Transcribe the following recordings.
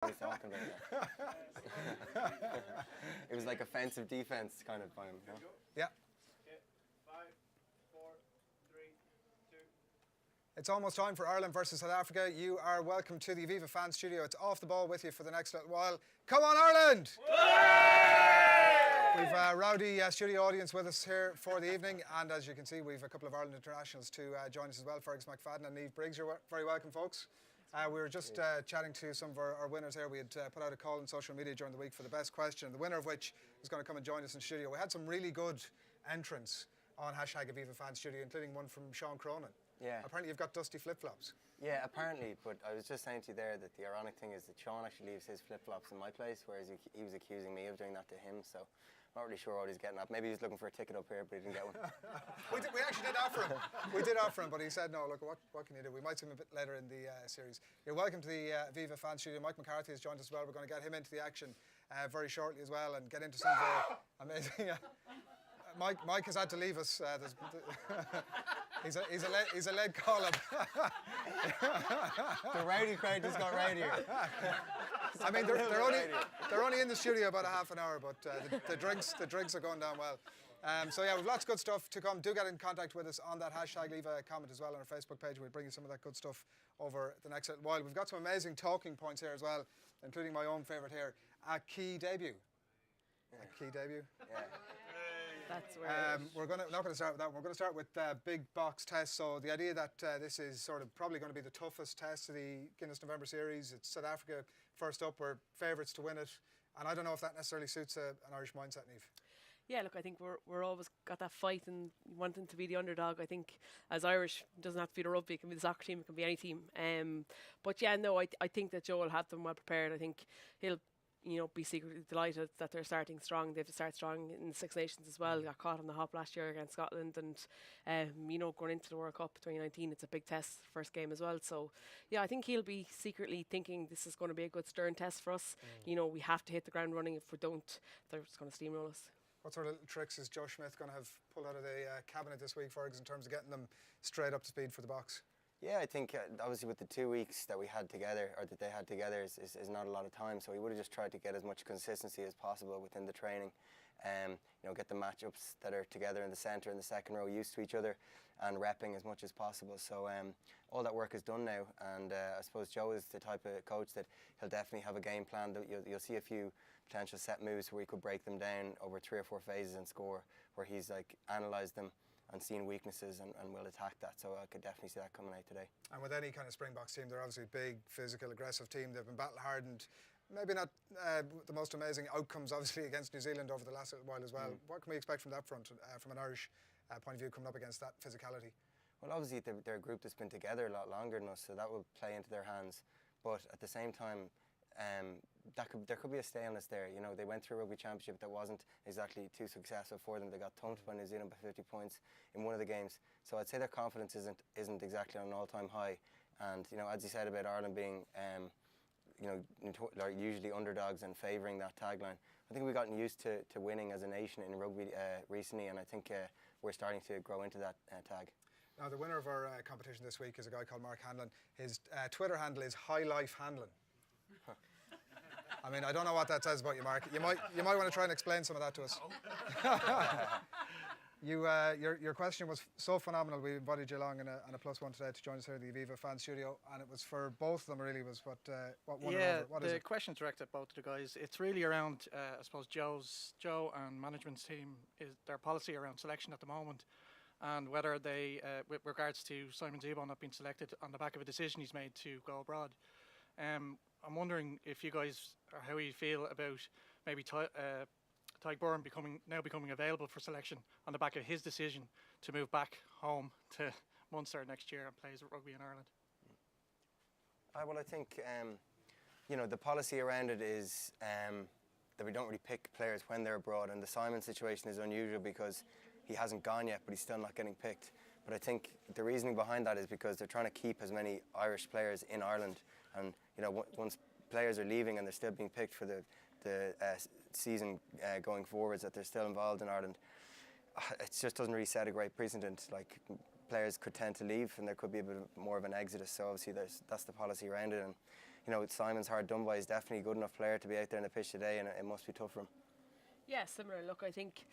What he's talking about. It was like offensive defense kind of by him. You know? Yeah. Okay. 5, 4, 3, 2. It's almost time for Ireland versus South Africa. You are welcome to the Aviva fan studio. It's off the ball with you for the next little while. Come on, Ireland! We've a rowdy studio audience with us here for the evening, and as you can see, we've a couple of Ireland internationals to join us as well. Fergus McFadden and Niamh Briggs. You're very welcome, folks. We were just chatting to some of our winners here. We had put out a call on social media during the week for the best question, the winner of which is going to come and join us in studio. We had some really good entrants on #Aviva fan studio, including one from Sean Cronin. Yeah. Apparently you've got dusty flip-flops. Yeah, apparently, but I was just saying to you there that the ironic thing is that Sean actually leaves his flip-flops in my place, whereas he was accusing me of doing that to him, so I'm not really sure what he's getting at. Maybe he was looking for a ticket up here, but he didn't get one. We actually did offer him. We did offer him, but he said, no, look, what can you do? We might see him a bit later in the series. You're welcome to the Aviva fan studio. Mike McCarthy has joined us as well. We're going to get him into the action very shortly as well and get into some amazing... Mike has had to leave us. He's a lead call-up. The rowdy crowd just got rowdier. I mean, they're only in the studio about a half an hour, but the drinks are going down well. So yeah, we've lots of good stuff to come. Do get in contact with us on that #. Leave a comment as well on our Facebook page. We'll bring you some of that good stuff over the next little while. We've got some amazing talking points here as well, including my own favourite here, a key debut. Yeah. A key debut. Yeah. That's where we're not going to start with that. We're going to start with big box tests. So the idea that this is sort of probably going to be the toughest test of the Guinness November series. It's South Africa first up. We're favourites to win it, and I don't know if that necessarily suits an Irish mindset, Niamh. Yeah, look, I think we're always got that fight and wanting to be the underdog. I think as Irish, it doesn't have to be the rugby. It can be the soccer team. It can be any team. But yeah, no, I think that Joe will have them well prepared. I think he'll be secretly delighted that they're starting strong. They have to start strong in the Six Nations as well. Got caught on the hop last year against Scotland, and going into the World Cup 2019, it's a big test, first game as well. So yeah, I think he'll be secretly thinking this is going to be a good stern test for us. We have to hit the ground running. If we don't, they're just going to steamroll us. What sort of little tricks is Joe Schmidt going to have pulled out of the cabinet this week, Fergus, in terms of getting them straight up to speed for the box? Yeah, I think obviously with the 2 weeks that we had together, or that they had together, is not a lot of time. So we would have just tried to get as much consistency as possible within the training. Get the matchups that are together in the centre and the second row used to each other, and repping as much as possible. So all that work is done now, and I suppose Joe is the type of coach that he'll definitely have a game plan. That you'll see a few potential set moves where he could break them down over 3 or 4 phases and score, where he's like analysed them and seeing weaknesses and will attack that. So I could definitely see that coming out today. And with any kind of Springboks team, they're obviously a big, physical, aggressive team. They've been battle-hardened. Maybe not the most amazing outcomes, obviously, against New Zealand over the last little while as well. What can we expect from that front, from an Irish point of view, coming up against that physicality? Well, obviously, they're a group that's been together a lot longer than us, so that will play into their hands. But at the same time, there could be a staleness there. They went through a rugby championship that wasn't exactly too successful for them. They got thumped by New Zealand by 50 points in one of the games. So I'd say their confidence isn't exactly on an all-time high. And as you said about Ireland being usually underdogs and favouring that tagline, I think we've gotten used to winning as a nation in rugby recently, and I think we're starting to grow into that tag. Now, the winner of our competition this week is a guy called Mark Hanlon. His Twitter handle is High Life Hanlon. I mean, I don't know what that says about you, Mark. You might want to try and explain some of that to us. Your question was so phenomenal. We invited you along on a +1 today to join us here at the Aviva fan studio, and it was for both of them. Really, was what won it over. What is it? The question's directed at both of the guys. It's really around, I suppose, Joe and management's team is their policy around selection at the moment, and whether they, with regards to Simon Zebo not being selected on the back of a decision he's made to go abroad. I'm wondering if you guys, or how you feel about maybe Tadhg Beirne becoming available for selection on the back of his decision to move back home to Munster next year and play rugby in Ireland. Well, I think the policy around it is that we don't really pick players when they're abroad, and the Simon situation is unusual because he hasn't gone yet, but he's still not getting picked. But I think the reasoning behind that is because they're trying to keep as many Irish players in Ireland, and once players are leaving and they're still being picked for the season going forwards, that they're still involved in Ireland, it just doesn't really set a great precedent. Like, players could tend to leave and there could be a bit more of an exodus, so obviously that's the policy around it. And you know, Simon's hard done by. He's definitely a good enough player to be out there on the pitch today, and it must be tough for him. Yeah, similar. Look, I think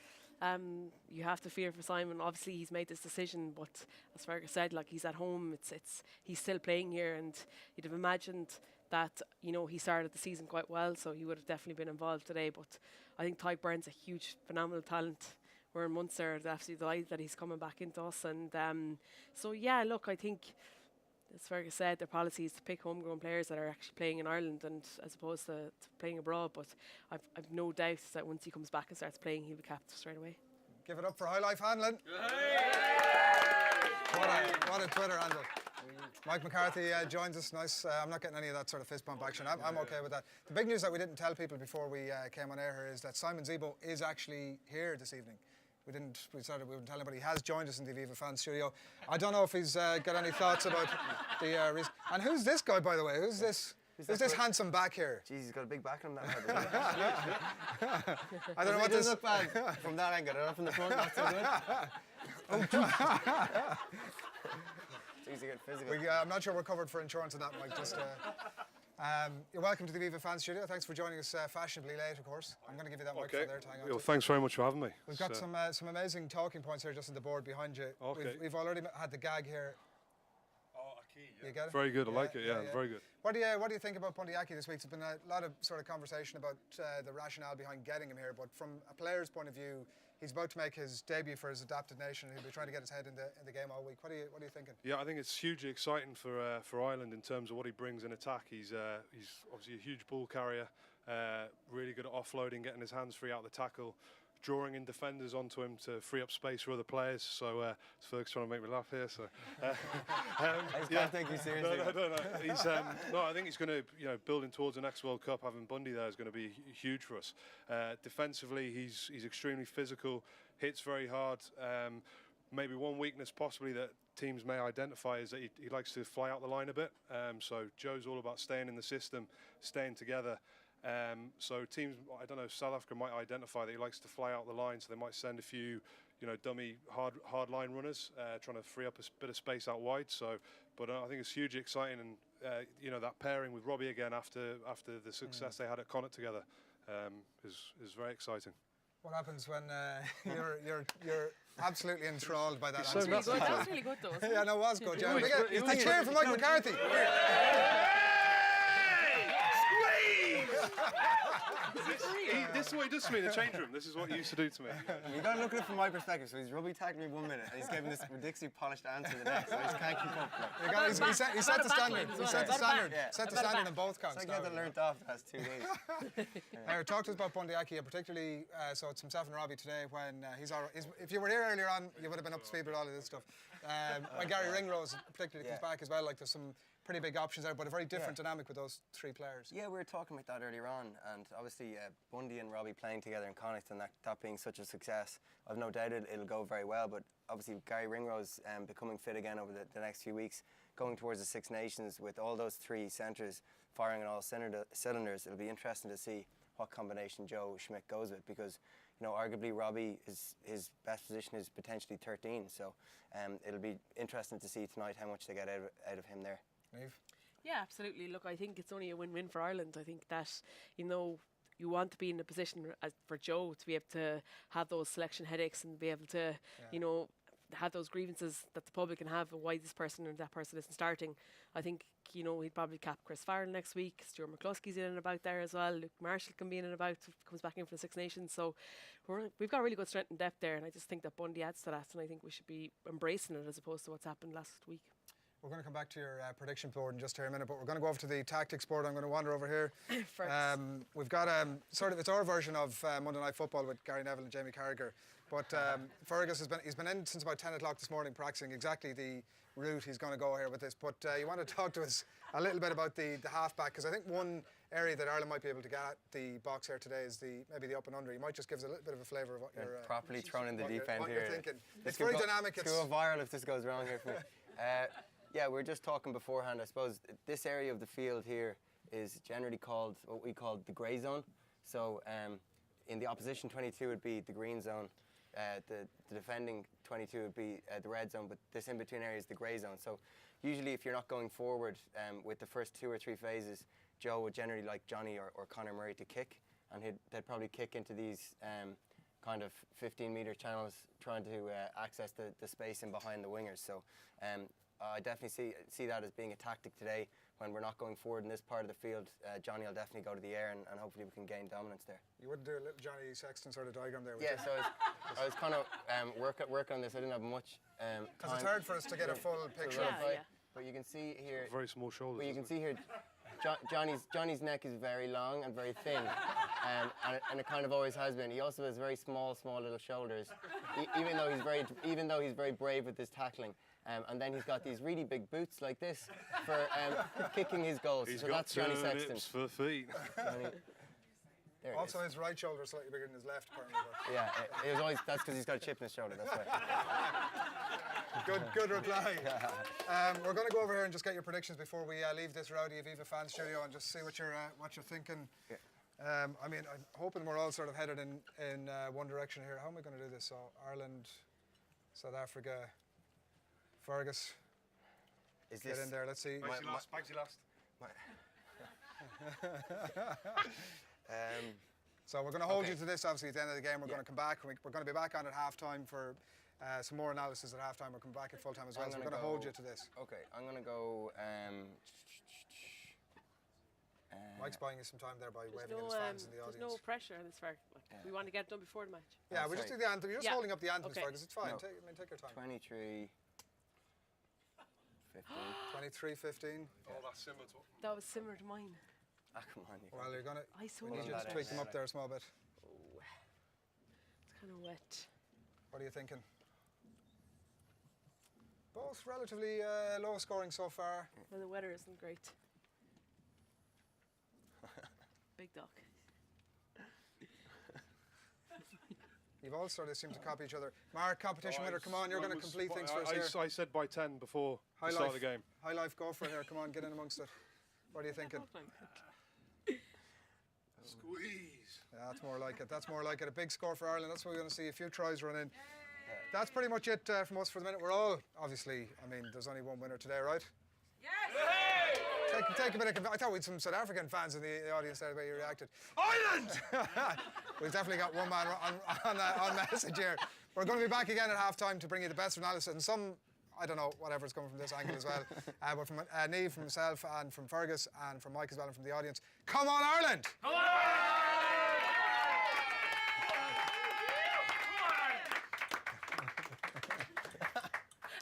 you have to fear for Simon. Obviously, he's made this decision, but as Fergus said, like, he's at home. He's still playing here, and you'd have imagined that, you know, he started the season quite well, so he would have definitely been involved today. But I think Tyke Byrne's a huge, phenomenal talent. We're in Munster, absolutely delighted that he's coming back into us, and so yeah, look, I think, as Fergus said, their policy is to pick homegrown players that are actually playing in Ireland and as opposed to playing abroad. But I've no doubt that once he comes back and starts playing, he'll be capped straight away. Give it up for High Life Hanlon. What a Twitter handle. Mike McCarthy joins us. Nice. I'm not getting any of that sort of fist bump action. I'm okay with that. The big news that we didn't tell people before we came on air here is that Simon Zebo is actually here this evening. We wouldn't tell anybody. He has joined us in the Aviva fan studio. I don't know if he's got any thoughts about the reason. And who's this guy, by the way? Who's this handsome back here? Jeez, he's got a big back on that head. I don't know what It this. doesn't look bad from that angle. From the front, not so good. Jeez, you get physical. I'm not sure we're covered for insurance on that, Mike. You're welcome to the Aviva fan studio. Thanks for joining us fashionably late, of course. I'm going to give you that microphone there to hang on to. Thanks very much for having me. We've got some amazing talking points here just on the board behind you. Okay. We've already had the gag here. You get it? Very good. I like it. Yeah, very good. What do you think about Bundy Aki this week? There's been a lot of sort of conversation about the rationale behind getting him here, but from a player's point of view, he's about to make his debut for his adapted nation. He'll be trying to get his head in the game all week. What are you thinking? Yeah, I think it's hugely exciting for Ireland in terms of what he brings in attack. He's obviously a huge ball carrier, really good at offloading, getting his hands free out the tackle, drawing in defenders onto him to free up space for other players. So Ferg's trying to make me laugh here. So I just can't take you seriously. No. He's I think he's going to, building towards the next World Cup. Having Bundy there is going to be huge for us. Defensively, he's extremely physical, hits very hard. Maybe one weakness possibly that teams may identify is that he likes to fly out the line a bit. So Joe's all about staying in the system, staying together. So teams, I don't know, South Africa might identify that he likes to fly out the line, so they might send a few, dummy hard line runners, trying to free up a bit of space out wide. So, but I think it's hugely exciting, and that pairing with Robbie again after the success they had at Connacht together is very exciting. What happens when you're absolutely enthralled by that So answer? that's That was really good though, wasn't it? Yeah, no, it was good. Yeah. It was- A cheer for Mike McCarthy. This is what he does to me in the change room. This is what he used to do to me. You got to look at it from my perspective. So he's rugby tagged me 1 minute, and he's giving this ridiculously polished answer the next. So I just can't keep up. He set the standard. He set the standard. Yeah. Set the standard in both counts. It's like he had learnt off the past 2 days. Talk to us about Bundy Aki, and particularly, so it's himself and Robbie today when if you were here earlier on, you would have been up to speed with all of this stuff. When Gary Ringrose particularly comes back as well, like there's some pretty big options there, but a very different dynamic with those three players. Yeah, we were talking about that earlier on, and obviously Bundy and Robbie playing together in Connacht and that being such a success, I've no doubt it'll go very well. But obviously Gary Ringrose becoming fit again over the next few weeks, going towards the Six Nations with all those three centres firing on all cylinders, it'll be interesting to see what combination Joe Schmidt goes with, because arguably Robbie his best position is potentially 13, so it'll be interesting to see tonight how much they get out of him there. Niamh? Yeah, absolutely. Look, I think it's only a win-win for Ireland. I think that, you want to be in a position for Joe to be able to have those selection headaches and be able to, have those grievances that the public can have of why this person or that person isn't starting. I think, he'd probably cap Chris Farrell next week. Stuart McCluskey's in and about there as well. Luke Marshall can be in and about, comes back in for the Six Nations. So we've got really good strength and depth there, and I just think that Bundy adds to that, and I think we should be embracing it as opposed to what's happened last week. We're going to come back to your prediction board in just here a minute, but we're going to go over to the tactics board. I'm going to wander over here. We've got it's our version of Monday Night Football with Gary Neville and Jamie Carragher. But Fergus he's been in since about 10 o'clock this morning practicing exactly the route he's going to go here with this. But you want to talk to us a little bit about the half-back, because I think one area that Ireland might be able to get at the box here today is maybe the up and under. You might just give us a little bit of a flavour of what you're properly thrown in the deep end what here. you're thinking. This It's very could dynamic. go viral if this goes wrong here for me. Yeah, we were just talking beforehand. I suppose this area of the field here is generally called what we call the grey zone. So in the opposition 22 would be the green zone. The defending 22 would be the red zone, but this in-between area is the grey zone. So usually if you're not going forward with the first 2 or 3 phases, Joe would generally like Johnny or Conor Murray to kick, and they'd probably kick into these kind of 15-metre channels, trying to access the space in behind the wingers. So I definitely see that as being a tactic today. When we're not going forward in this part of the field, Johnny will definitely go to the air, and hopefully we can gain dominance there. You wouldn't do a little Johnny Sexton sort of diagram there, would you? Yeah, so I was kind of working on this. I didn't have much time. Because it's hard for us to get a full picture. Yeah. But you can see here. Very small shoulders. Well, you can see here, Johnny's neck is very long and very thin, and it kind of always has been. He also has very small little shoulders, even though he's very brave with his tackling. And then he's got these really big boots like this for kicking his goals. He's so got that's Johnny Sexton. turnips for feet. There it Also, is. his right shoulder is slightly bigger than his left, apparently. Yeah, it was always, that's because he's got a chip in his shoulder. That's why. Good reply. We're going to go over here and just get your predictions before we leave this rowdy Aviva fan studio and just see what you're thinking. Yeah. I mean, I'm hoping we're all sort of headed in one direction here. How am I going to do this? So Ireland, South Africa, Fergus. Is Get in there. Let's see. Bagsy lost. So we're going to hold Okay. you to this, obviously, at the end of the game. We're going to come back. We're going to be back on at half-time for some more analysis at half-time. We'll come back at full-time as well, so we're going to hold you to this. Okay, I'm going to go. Mike's buying you some time there by There's waving at his fans in the there's audience. no pressure on this, Ferg. Like, we want to get it done before the match. Yeah, Oh, we just do sorry. the anthem. You're just Yeah. holding up the anthems, Okay. Fergus. It's fine. No. Take your time. 23, 15. 23-15. Oh, that's similar to. That was similar to mine. Ah, come on. You Well, you're going to... I saw We need it. you to that tweak is, them up there a small bit. Oh, it's kind of wet. What are you thinking? Both relatively low scoring so far. Well, the weather isn't great. Big dog. You've all sort of seemed to copy each other. Mark, competition winner, come on, you're going to complete things for us here. I said by 10 before High the start life. of the game. High life, go for it here. Come on, get in amongst it. What are you thinking? Squeeze. Yeah, that's more like it. That's more like it. A big score for Ireland. That's what we're going to see. A few tries run in. That's pretty much it from us for the minute. We're all, obviously, I mean, there's only one winner today, right? Take a minute. I thought we had some South African fans in the audience there, the way you reacted. Ireland! We've definitely got one man on message here. We're going to be back again at half-time to bring you the best analysis and some, I don't know, whatever's coming from this angle as well. But from Niamh, from myself, and from Fergus, and from Mike as well, and from the audience. Come on, Ireland! Come on!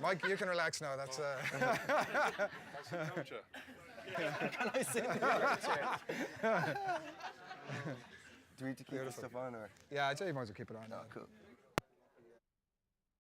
Mike, you can relax now. That's Can I sit in the chair? Do we need to keep this stuff on, or? yeah. I'd say you might as well keep it on. Oh, cool.